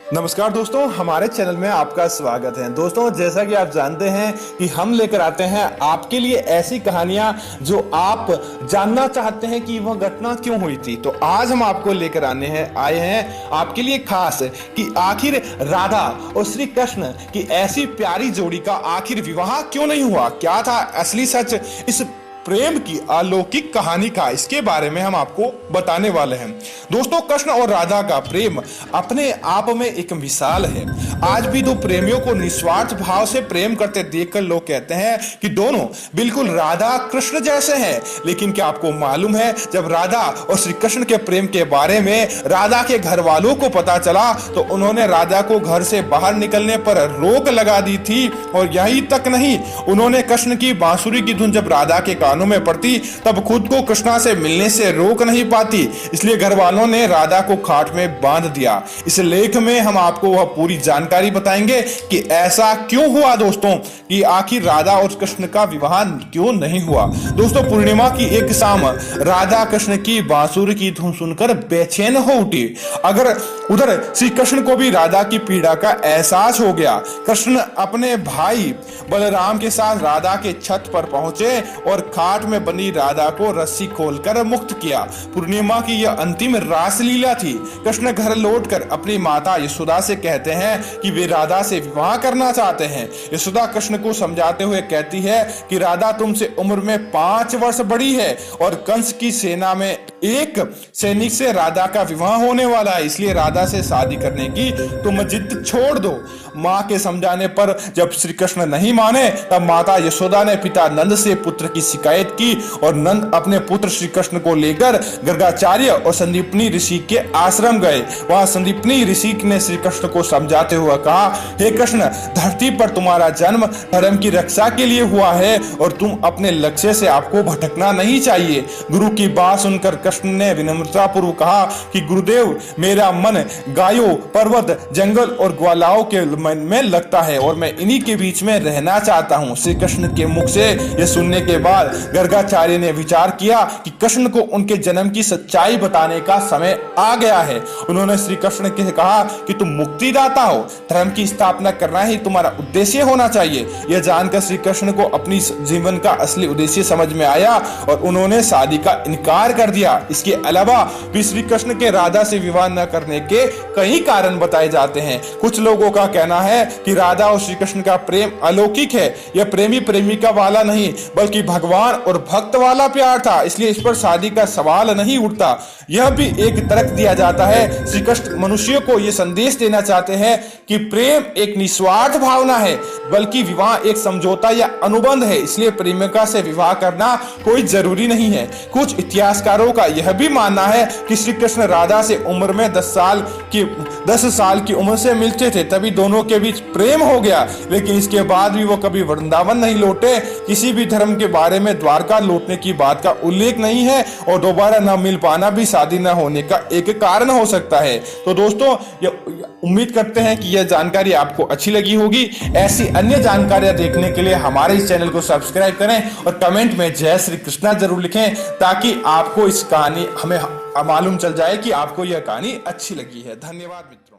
नमस्कार दोस्तों, हमारे चैनल में आपका स्वागत है। दोस्तों, जैसा कि आप जानते हैं कि हम लेकर आते हैं आपके लिए ऐसी कहानियां जो आप जानना चाहते हैं कि वह घटना क्यों हुई थी। तो आज हम आपको लेकर आए हैं आपके लिए खास कि आखिर राधा और श्री कृष्ण की ऐसी प्यारी जोड़ी का आखिर विवाह क्यों नहीं हुआ, क्या था असली सच इस प्रेम की अलौकिक कहानी का, इसके बारे में हम आपको बताने वाले हैं। दोस्तों, कृष्ण और राधा का प्रेम अपने आप में एक मिसाल है। आज भी दो प्रेमियों को निस्वार्थ भाव से प्रेम करते देखकर लोग कहते हैं कि दोनों बिल्कुल राधा कृष्ण जैसे हैं। लेकिन क्या आपको मालूम है, जब राधा और श्री कृष्ण के प्रेम के बारे में राधा के घर वालों को पता चला तो उन्होंने राधा को घर से बाहर निकलने पर रोक लगा दी थी। और यही तक नहीं, उन्होंने कृष्ण की बांसुरी की धुन जब राधा के कानों में पड़ती तब खुद को कृष्णा से मिलने से रोक नहीं पाती, इसलिए घर वालों ने राधा को खाट में बांध दिया। इस लेख में हम आपको वह पूरी जानकारी बताएंगे कि ऐसा क्यों हुआ दोस्तों, कि आखिर राधा और कृष्ण का विवाह क्यों नहीं हुआ। दोस्तों, पूर्णिमा की एक शाम राधा कृष्ण की बांसुरी की धुन सुनकर बेचैन हो उठी। उधर श्री कृष्ण को भी राधा की पीड़ा का एहसास हो गया। कृष्ण अपने भाई बलराम के साथ राधा के छत पर पहुंचे और खाट में बनी राधा को रस्सी खोलकर मुक्त किया। पूर्णिमा की यह अंतिम रासलीला थी। कृष्ण घर लौटकर अपनी माता यशोदा से कहते हैं कि वे राधा से विवाह करना चाहते हैं। यशोदा कृष्ण को समझाते हुए कहती है कि राधा तुमसे उम्र में 5 वर्ष बड़ी है और कंस की सेना में एक सैनिक से राधा का विवाह होने वाला है, इसलिए राधा से शादी करने की तुम जिद छोड़ दो। माँ के समझाने पर जब श्री कृष्ण नहीं माने तब माता यशोदा ने पिता नंद से पुत्र की शिकायत की और नंद अपने पुत्र श्री कृष्ण को लेकर गर्गाचार्य और संदीपनी ऋषि के आश्रम गए। वहां संदीपनी ऋषि ने श्री कृष्ण को समझाते हुए कहा, हे कृष्ण, धरती पर तुम्हारा जन्म धर्म की रक्षा के लिए हुआ है और तुम अपने लक्ष्य से आपको भटकना नहीं चाहिए। गुरु की बात सुनकर कृष्ण ने विनम्रता पूर्वक कहा कि गुरुदेव, मेरा मन गायों, पर्वत, जंगल और ग्वालाओं के मन में लगता है और मैं इन्हीं के बीच में रहना चाहता हूँ। श्री कृष्ण के मुख से यह सुनने के बाद गर्गाचार्य ने विचार किया कि कृष्ण को उनके जन्म की सच्चाई बताने का समय आ गया है। उन्होंने श्री कृष्ण से कहा कि तुम मुक्तिदाता हो, धर्म की स्थापना करना ही तुम्हारा उद्देश्य होना चाहिए। यह जानकर श्री कृष्ण को अपनी जीवन का असली उद्देश्य समझ में आया और उन्होंने शादी का इनकार कर दिया। इसके अलावा भी श्री कृष्ण के राधा से विवाह न करने के कई कारण बताए जाते हैं। कुछ लोगों का कहना है कि राधा और श्री कृष्ण का प्रेम अलौकिक है। यह प्रेमी प्रेमिका वाला नहीं बल्कि भगवान और भक्त वाला प्यार था, इसलिए इस पर शादी का सवाल नहीं उठता। यह भी एक तर्क दिया जाता है, श्री कृष्ण मनुष्य को यह संदेश देना चाहते हैं कि प्रेम एक निस्वार्थ भावना है, बल्कि विवाह एक समझौता या अनुबंध है, इसलिए प्रेमिका से विवाह करना कोई जरूरी नहीं है। कुछ इतिहासकारों का यह भी मानना है कि श्री कृष्ण राधा से उम्र में 10 साल की उम्र से मिलते थे, तभी दोनों के बीच प्रेम हो गया। लेकिन इसके बाद भी वो कभी वृंदावन नहीं लौटे। किसी भी धर्म के बारे में द्वारका लौटने की बात का उल्लेख नहीं है और दोबारा न मिल पाना भी शादी न होने का एक कारण हो सकता है। तो दोस्तों, उम्मीद करते हैं कि यह जानकारी आपको अच्छी लगी होगी। ऐसी अन्य जानकारियां देखने के लिए हमारे इस चैनल को सब्सक्राइब करें और कमेंट में जय श्री कृष्णा जरूर लिखें, ताकि आपको इस कहानी हमें मालूम चल जाए कि आपको यह कहानी अच्छी लगी है। धन्यवाद मित्रों।